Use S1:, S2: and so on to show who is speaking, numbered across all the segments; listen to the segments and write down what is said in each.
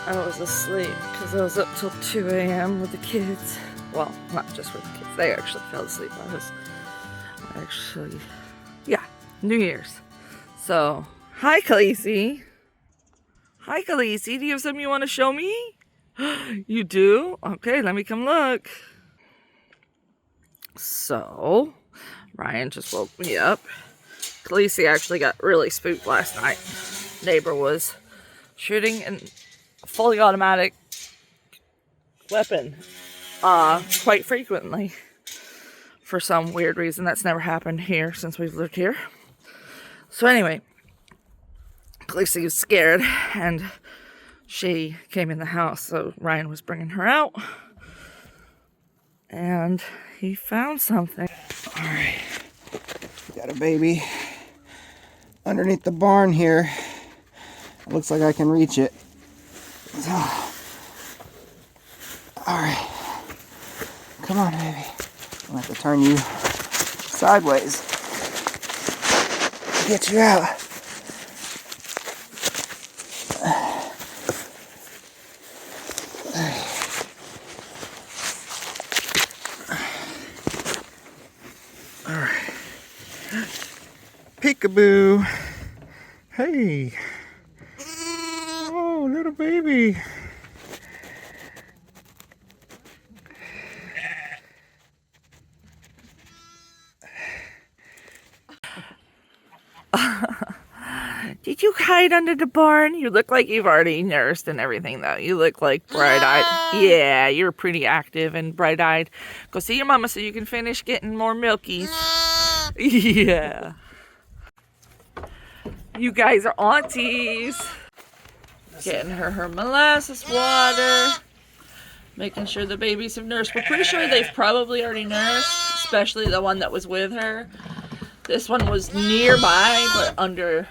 S1: I was asleep because I was up till 2 a.m. with the kids. Well, not just with the kids. They actually fell asleep. Yeah, New Year's. So, hi, Khaleesi. Hi, Khaleesi. Do you have something you want to show me? You do? Okay, let me come look. So, Ryan just woke me up. Khaleesi actually got really spooked last night. Neighbor was shooting a fully automatic weapon quite frequently for some weird reason. That's never happened here since we've lived here. So anyway, Khaleesi was scared and she came in the house, so Ryan was bringing her out and he found something.
S2: All right, we got a baby underneath the barn here. It looks like I can reach it. So, all right, come on, baby. I'm gonna have to turn you sideways to get you out. All right, peekaboo. Hey. Oh, little baby.
S1: Did you hide under the barn? You look like you've already nursed and everything, though. You look like bright-eyed. Yeah, you're pretty active and bright-eyed. Go see your mama so you can finish getting more milkies. Yeah. You guys are aunties. Getting her molasses water. Making sure the babies have nursed. We're pretty sure they've probably already nursed, especially the one that was with her. This one was nearby, but under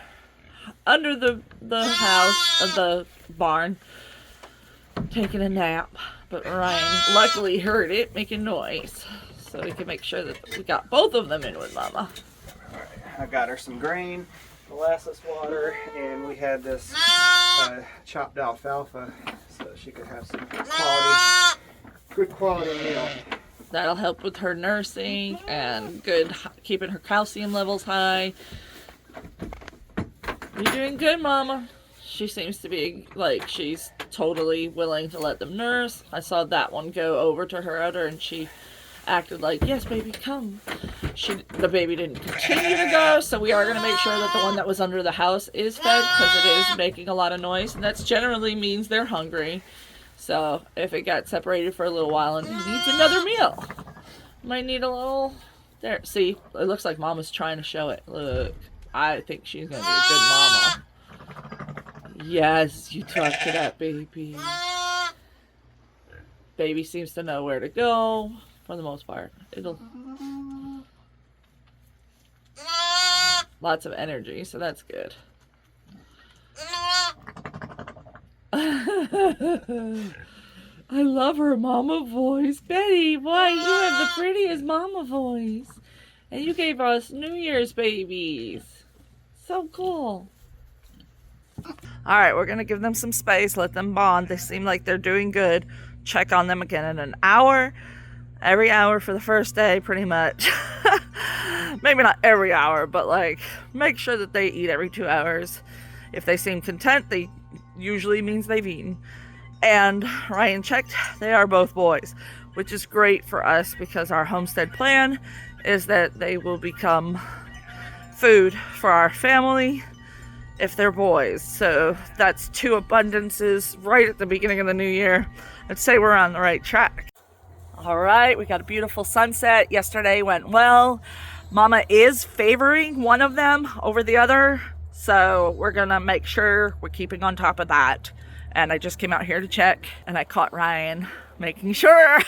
S1: the house of the barn, taking a nap. But Ryan luckily heard it making noise, so we can make sure that we got both of them in with Mama.
S2: All right, I got her some grain, molasses water, and we had this chopped alfalfa so she could have some good quality meal.
S1: That'll help with her nursing and keeping her calcium levels high. You're doing good, Mama. She seems to be like she's totally willing to let them nurse. I saw that one go over to her udder and she acted like, yes, baby, come. The baby didn't continue to go, so we are going to make sure that the one that was under the house is fed because it is making a lot of noise, and that generally means they're hungry. So if it got separated for a little while and it needs another meal, might need a little. There, see, it looks like Mama's trying to show it. Look, I think she's going to be a good mama. Yes, you talk to that baby. Baby seems to know where to go for the most part. It'll lots of energy, so that's good. I love her mama voice. Betty, why you have the prettiest mama voice. And you gave us New Year's babies. So cool. Alright, we're going to give them some space, let them bond. They seem like they're doing good. Check on them again in an hour. Every hour for the first day, pretty much. Maybe not every hour, but like, make sure that they eat every 2 hours. If they seem content, they usually means they've eaten. And Ryan checked, they are both boys, which is great for us because our homestead plan is that they will become food for our family if they're boys. So that's 2 abundances right at the beginning of the new year. I'd say we're on the right track. All right, we got a beautiful sunset. Yesterday went well. Mama is favoring one of them over the other, so we're gonna make sure we're keeping on top of that. And I just came out here to check and I caught Ryan making sure.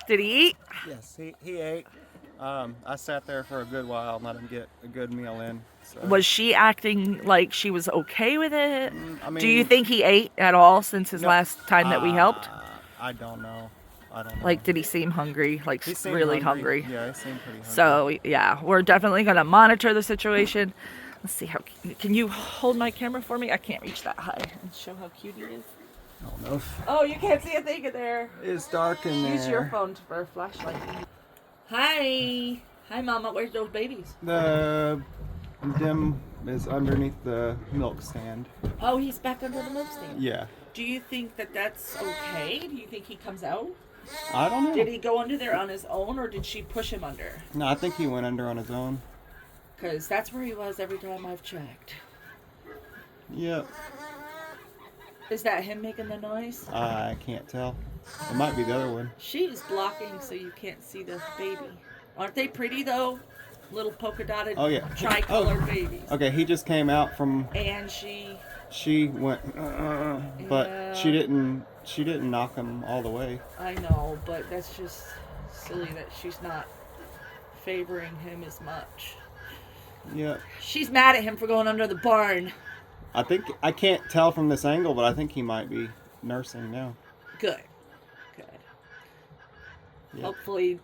S1: Did he eat?
S2: Yes, he ate. I sat there for a good while and let him get a good meal in. So.
S1: Was she acting like she was okay with it?
S2: I mean,
S1: do you think he ate at all since his last time that we helped?
S2: I don't know.
S1: Like, did he seem hungry? Like,
S2: he seemed
S1: really hungry?
S2: Yeah, he seemed pretty hungry.
S1: So, yeah, we're definitely going to monitor the situation. Let's see how... Can you hold my camera for me? I can't reach that high and show how cute he is.
S2: I don't know if
S1: Oh, you can't see a thing in there.
S2: it's dark in there.
S1: Use your phone for a flashlight. Hi. Hi, Mama. Where's those babies?
S2: The dim is underneath the milk stand.
S1: Oh, he's back under the milk stand.
S2: Yeah.
S1: Do you think that that's okay? Do you think he comes out?
S2: I don't know.
S1: Did he go under there on his own, or did she push him under?
S2: No, I think he went under on his own.
S1: Because that's where he was every time I've checked.
S2: Yep.
S1: Is that him making the noise?
S2: I can't tell. It might be the other one.
S1: She's blocking so you can't see the baby. Aren't they pretty, though? Little polka dotted,
S2: Oh, yeah.
S1: tricolored babies.
S2: Okay, he just came out from...
S1: And she...
S2: She went, but
S1: Yeah.
S2: she didn't knock him all the way.
S1: I know, but that's just silly that she's not favoring him as much.
S2: Yeah.
S1: She's mad at him for going under the barn.
S2: I can't tell from this angle, but I think he might be nursing now.
S1: Good. Good.
S2: Yeah.
S1: Hopefully,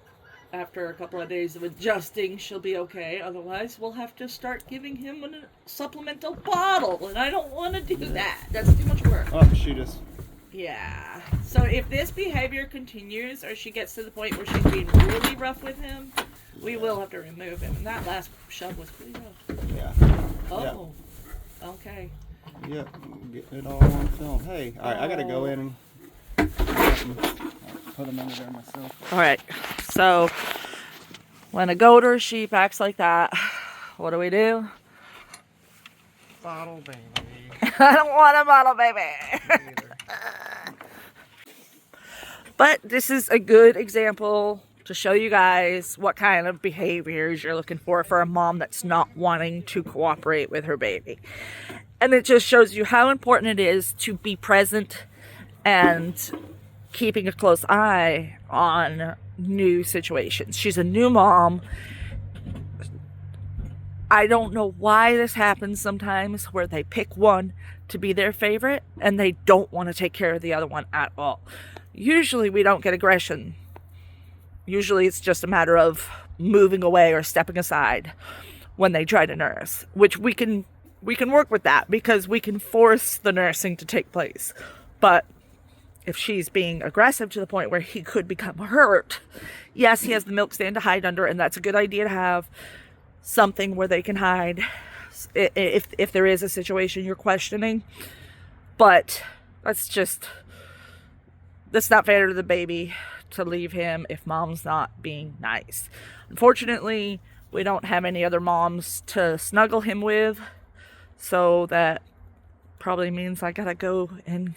S1: after a couple of days of adjusting, she'll be okay. Otherwise, we'll have to start giving him a supplemental bottle, and I don't want to do that. That's too much work.
S2: Oh, she just...
S1: Yeah. So if this behavior continues, or she gets to the point where she's being really rough with him, we will have to remove him. And that last shove was pretty rough.
S2: Yeah.
S1: Oh. Okay.
S2: Yep. Getting it all on film. Hey, all right, I gotta go in and put them under there myself.
S1: All right. So when a goat or a sheep acts like that, what do?
S2: Bottle baby.
S1: I don't want a bottle baby. But this is a good example to show you guys what kind of behaviors you're looking for a mom that's not wanting to cooperate with her baby. And it just shows you how important it is to be present and keeping a close eye on new situations. She's a new mom. I don't know why this happens sometimes, where they pick one to be their favorite and they don't want to take care of the other one at all. Usually we don't get aggression. Usually it's just a matter of moving away or stepping aside when they try to nurse, which we can work with that because we can force the nursing to take place. But if she's being aggressive to the point where he could become hurt, yes, he has the milk stand to hide under, and that's a good idea to have something where they can hide if there is a situation you're questioning. But that's not fair to the baby to leave him if mom's not being nice. Unfortunately, we don't have any other moms to snuggle him with, so that probably means I gotta go in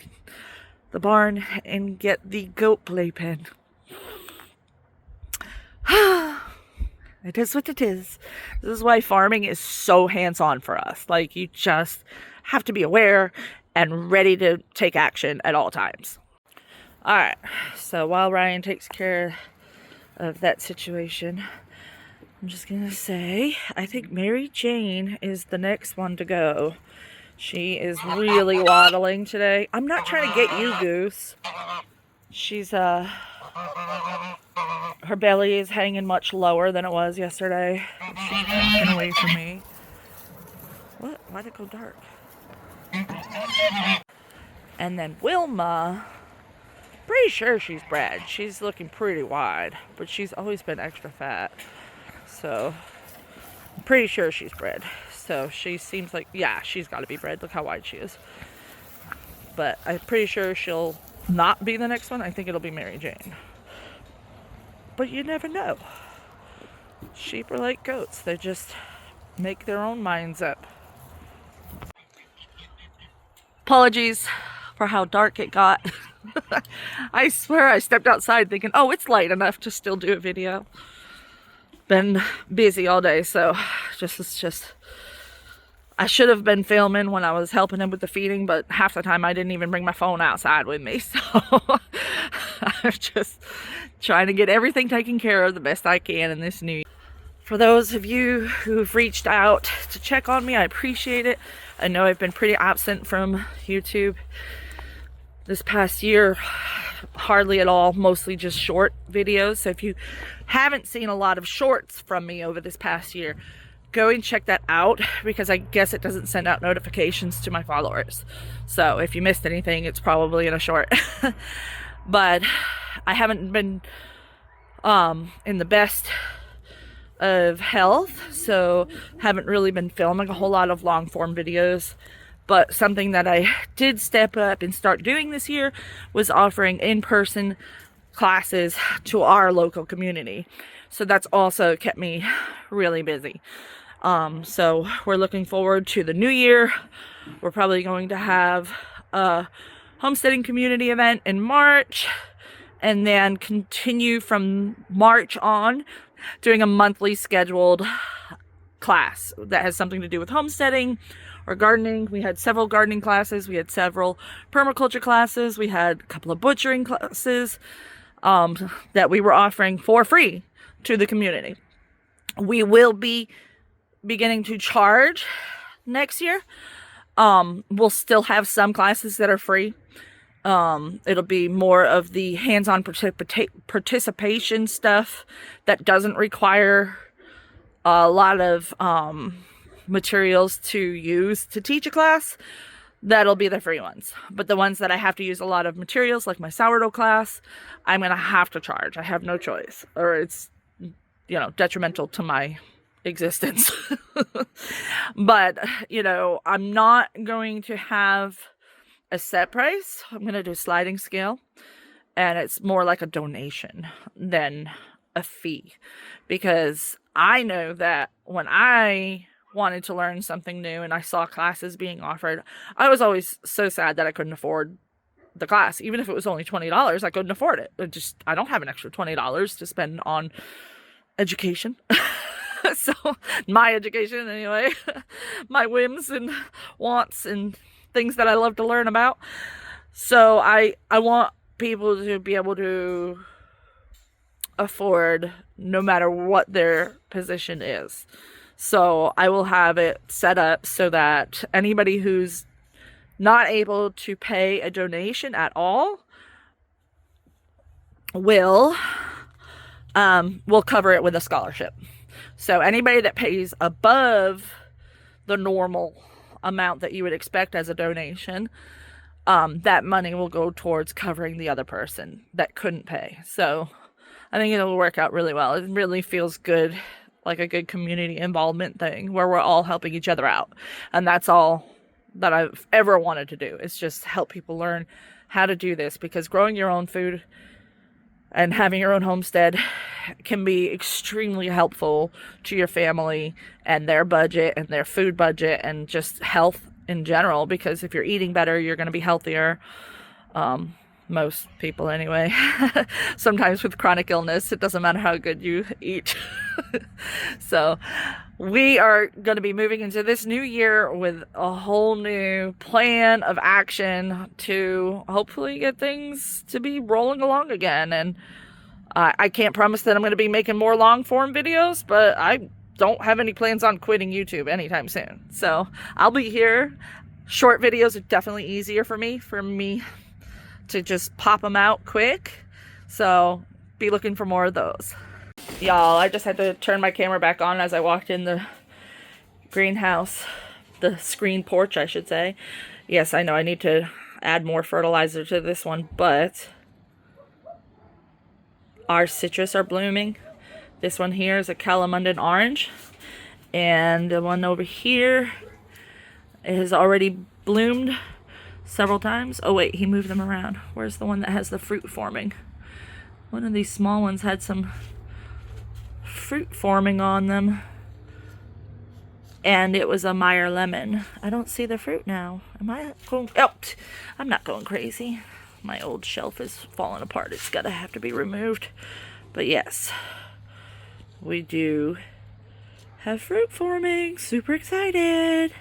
S1: the barn and get the goat playpen. It is what it is. This is why farming is so hands-on for us. Like, you just have to be aware and ready to take action at all times. All right, so while Ryan takes care of that situation, I'm just gonna say, I think Mary Jane is the next one to go. She is really waddling today. I'm not trying to get you, Goose. She's, her belly is hanging much lower than it was yesterday. She's walking away from me. What? Why'd it go dark? And then Wilma, pretty sure she's bred. She's looking pretty wide, but she's always been extra fat. So, I'm pretty sure she's bred. So, she seems like, yeah, she's got to be bred. Look how wide she is. But I'm pretty sure she'll not be the next one. I think it'll be Mary Jane. But you never know. Sheep are like goats. They just make their own minds up. Apologies for how dark it got. I swear I stepped outside thinking, oh, it's light enough to still do a video. Been busy all day, so I should have been filming when I was helping him with the feeding, but half the time I didn't even bring my phone outside with me, so I'm just trying to get everything taken care of the best I can in this new year. For those of you who've reached out to check on me, I appreciate it. I know I've been pretty absent from YouTube this past year, hardly at all, mostly just short videos. So if you haven't seen a lot of shorts from me over this past year, go and check that out, because I guess it doesn't send out notifications to my followers. So if you missed anything, it's probably in a short. But I haven't been in the best of health, so haven't really been filming a whole lot of long form videos. But something that I did step up and start doing this year was offering in-person classes to our local community. So that's also kept me really busy. So we're looking forward to the new year. We're probably going to have a homesteading community event in March, and then continue from March on doing a monthly scheduled class that has something to do with homesteading or gardening. We had several gardening classes. We had several permaculture classes. We had a couple of butchering classes that we were offering for free to the community. We will be beginning to charge next year. We'll still have some classes that are free. It'll be more of the hands-on participation stuff that doesn't require a lot of materials to use to teach a class. That'll be the free ones. But the ones that I have to use a lot of materials, like my sourdough class, I'm going to have to charge. I have no choice, or it's, you know, detrimental to my existence. But, you know, I'm not going to have a set price. I'm going to do a sliding scale, and it's more like a donation than a fee, because I know that when I wanted to learn something new and I saw classes being offered, I was always so sad that I couldn't afford the class. Even if it was only $20, I couldn't afford it. I don't have an extra $20 to spend on education. So my education anyway, my whims and wants and things that I love to learn about. So I want people to be able to afford no matter what their position is. So I will have it set up so that anybody who's not able to pay a donation at all will cover it with a scholarship. So anybody that pays above the normal amount that you would expect as a donation, that money will go towards covering the other person that couldn't pay. So I think it'll work out really well. It really feels good, like a good community involvement thing where we're all helping each other out. And that's all that I've ever wanted to do, is just help people learn how to do this, because growing your own food and having your own homestead can be extremely helpful to your family and their budget and their food budget and just health in general, because if you're eating better, you're going to be healthier. Most people anyway. Sometimes with chronic illness, it doesn't matter how good you eat. So we are going to be moving into this new year with a whole new plan of action to hopefully get things to be rolling along again. And I can't promise that I'm going to be making more long form videos, but I don't have any plans on quitting YouTube anytime soon. So I'll be here. Short videos are definitely easier for me to just pop them out quick. So be looking for more of those. Y'all, I just had to turn my camera back on as I walked in the greenhouse, the screen porch, I should say. Yes, I know I need to add more fertilizer to this one, but our citrus are blooming. This one here is a Calamundan orange, and the one over here has already bloomed several times. Oh wait, he moved them around. Where's the one that has the fruit forming? One of these small ones had some fruit forming on them, and it was a Meyer lemon. I don't see the fruit now. Am I going? Oh, I'm not going crazy. My old shelf is falling apart. It's gotta have to be removed. But yes, we do have fruit forming. Super excited.